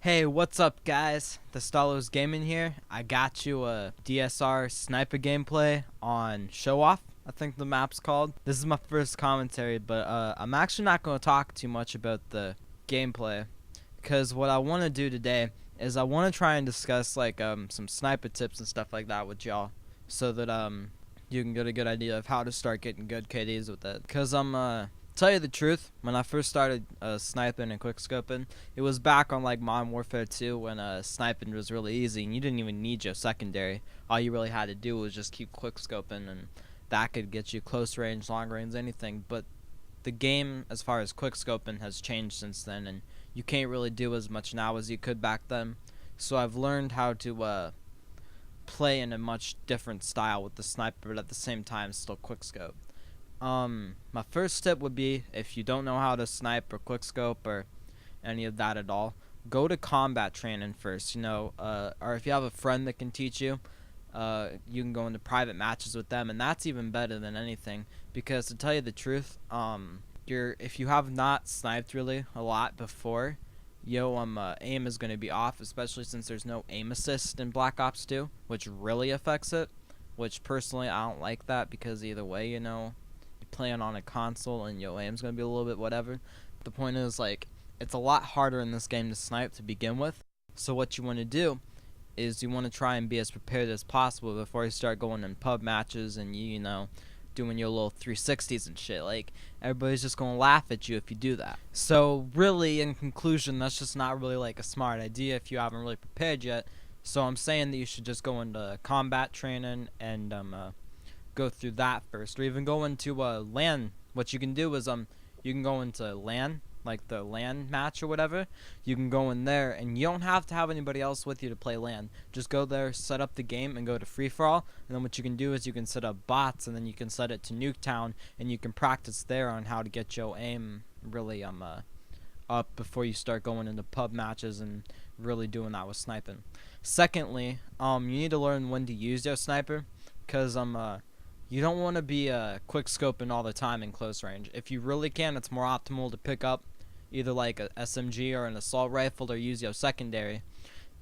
Hey, what's up, guys? The Stalos Gaming here. I got you a DSR sniper gameplay on Show Off, I think the map's called. This is my first commentary, but I'm actually not going to talk too much about the gameplay, because what I want to do today is I want to try and discuss like some sniper tips and stuff like that with y'all, so that you can get a good idea of how to start getting good KDs with it. Because tell you the truth, when I first started sniping and quickscoping, it was back on like Modern Warfare 2 when sniping was really easy and you didn't even need your secondary. All you really had to do was just keep quickscoping, and that could get you close range, long range, anything. But the game, as far as quickscoping, has changed since then, and you can't really do as much now as you could back then. So I've learned how to play in a much different style with the sniper, but at the same time still quickscope. My first tip would be, if you don't know how to snipe or quickscope or any of that at all, go to combat training first, or if you have a friend that can teach you, you can go into private matches with them, and that's even better than anything, because to tell you the truth, if you have not sniped really a lot before, aim is going to be off, especially since there's no aim assist in Black Ops 2, which really affects it, which personally I don't like that, because either way, you're playing on a console and your aim's going to be a little bit whatever. The point is, like, it's a lot harder in this game to snipe to begin with, so what you want to do is you want to try and be as prepared as possible before you start going in pub matches and doing your little 360s and shit. Like, everybody's just gonna laugh at you if you do that. So really, in conclusion, that's just not really like a smart idea if you haven't really prepared yet. So I'm saying that you should just go into combat training and go through that first, or even go into LAN. What you can do is you can go into LAN, like the LAN match or whatever. You can go in there, and you don't have to have anybody else with you to play LAN. Just go there, set up the game, and go to free-for-all. And then what you can do is you can set up bots, and then you can set it to Nuketown, and you can practice there on how to get your aim really up before you start going into pub matches and really doing that with sniping. Secondly, you need to learn when to use your sniper, because you don't want to be quick scoping all the time in close range. If you really can, it's more optimal to pick up either like a SMG or an assault rifle, or use your secondary,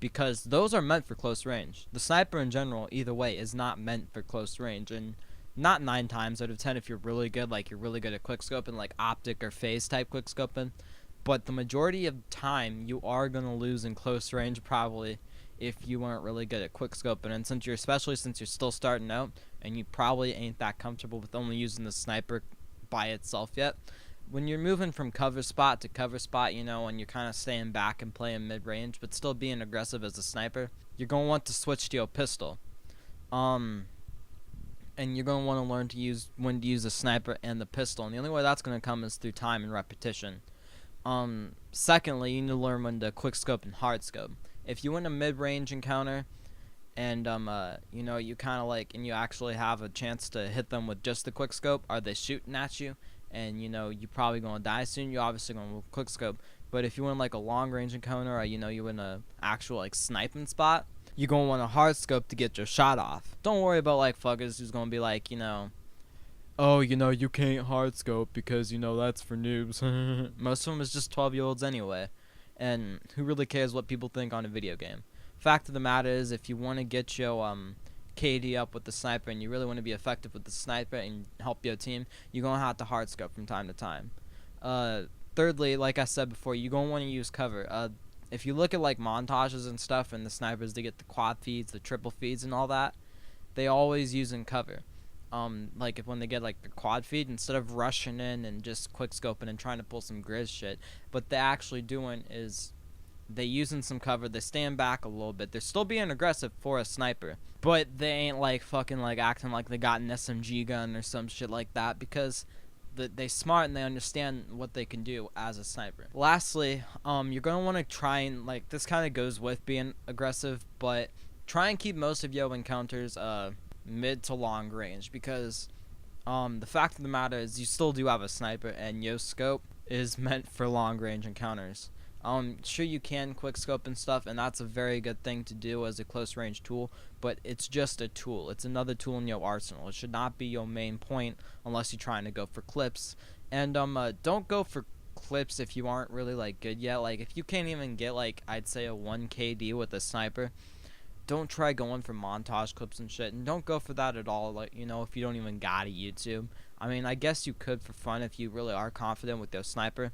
because those are meant for close range. The sniper in general, either way, is not meant for close range, and not 9 times out of 10 if you're really good, like you're really good at quick scoping, like optic or phase type quick scoping. But the majority of time, you are going to lose in close range probably if you weren't really good at quick scoping. And especially since you're still starting out and you probably ain't that comfortable with only using the sniper by itself yet, when you're moving from cover spot to cover spot, and you're kind of staying back and playing mid-range but still being aggressive as a sniper, you're going to want to switch to your pistol. And you're going to want to learn to use when to use the sniper and the pistol, and the only way that's going to come is through time and repetition. Secondly, you need to learn when to quick scope and hard scope. If you win a mid-range encounter and you kind of like, and you actually have a chance to hit them with just the quick scope, are they shooting at you, and you're probably gonna die soon, you're obviously gonna quick scope. But if you win like a long range encounter, or you in a actual like sniping spot, you're gonna want a hard scope to get your shot off. Don't worry about like fuckers who's gonna be like, oh, you can't hard scope because that's for noobs. Most of them is just 12-year-olds anyway, and who really cares what people think on a video game? Fact of the matter is, if you want to get your KD up with the sniper, and you really want to be effective with the sniper and help your team, you're gonna have to hard scope from time to time. Thirdly, like I said before, you're gonna want to use cover. If you look at like montages and stuff, and the snipers, they get the quad feeds, the triple feeds, and all that, they always using cover. Like when they get like the quad feed, instead of rushing in and just quick scoping and trying to pull some grizz shit, what they're actually doing is they using some cover, they stand back a little bit, they're still being aggressive for a sniper, but they ain't like fucking like acting like they got an SMG gun or some shit like that, because they smart and they understand what they can do as a sniper. Lastly, you're gonna want to try and, like, this kind of goes with being aggressive, but try and keep most of your encounters mid to long range, because the fact of the matter is you still do have a sniper, and your scope is meant for long range encounters. Sure, you can quick scope and stuff, and that's a very good thing to do as a close range tool, but it's just a tool. It's another tool in your arsenal. It should not be your main point unless you're trying to go for clips. And don't go for clips if you aren't really like good yet. Like if you can't even get like I'd say a 1 KD with a sniper, don't try going for montage clips and shit, and don't go for that at all. Like, you know, if you don't even got a YouTube. I mean, I guess you could for fun if you really are confident with your sniper,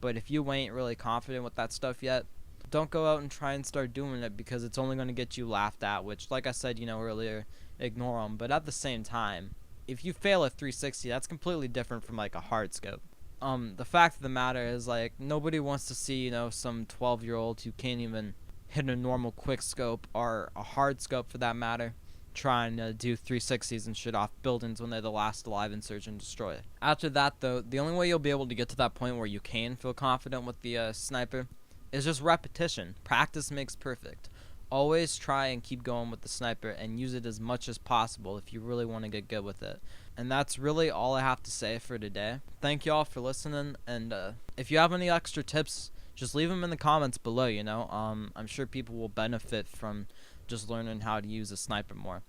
but if you ain't really confident with that stuff yet, don't go out and try and start doing it, because it's only going to get you laughed at, which, like I said, you know, earlier, ignore them. But at the same time, if you fail a 360, that's completely different from like a hard scope. The fact of the matter is, like, nobody wants to see, you know, some 12-year-old who can't even hit a normal quick scope, or a hard scope for that matter, trying to do 360s and shit off buildings when they're the last alive in Search and Destroy. After that, though, the only way you'll be able to get to that point where you can feel confident with the sniper is just repetition. Practice makes perfect. Always try and keep going with the sniper and use it as much as possible if you really want to get good with it. And that's really all I have to say for today. Thank you all for listening, and if you have any extra tips, just leave them in the comments below, you know. I'm sure people will benefit from just learning how to use a sniper more.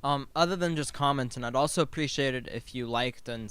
Other than just commenting, I'd also appreciate it if you liked and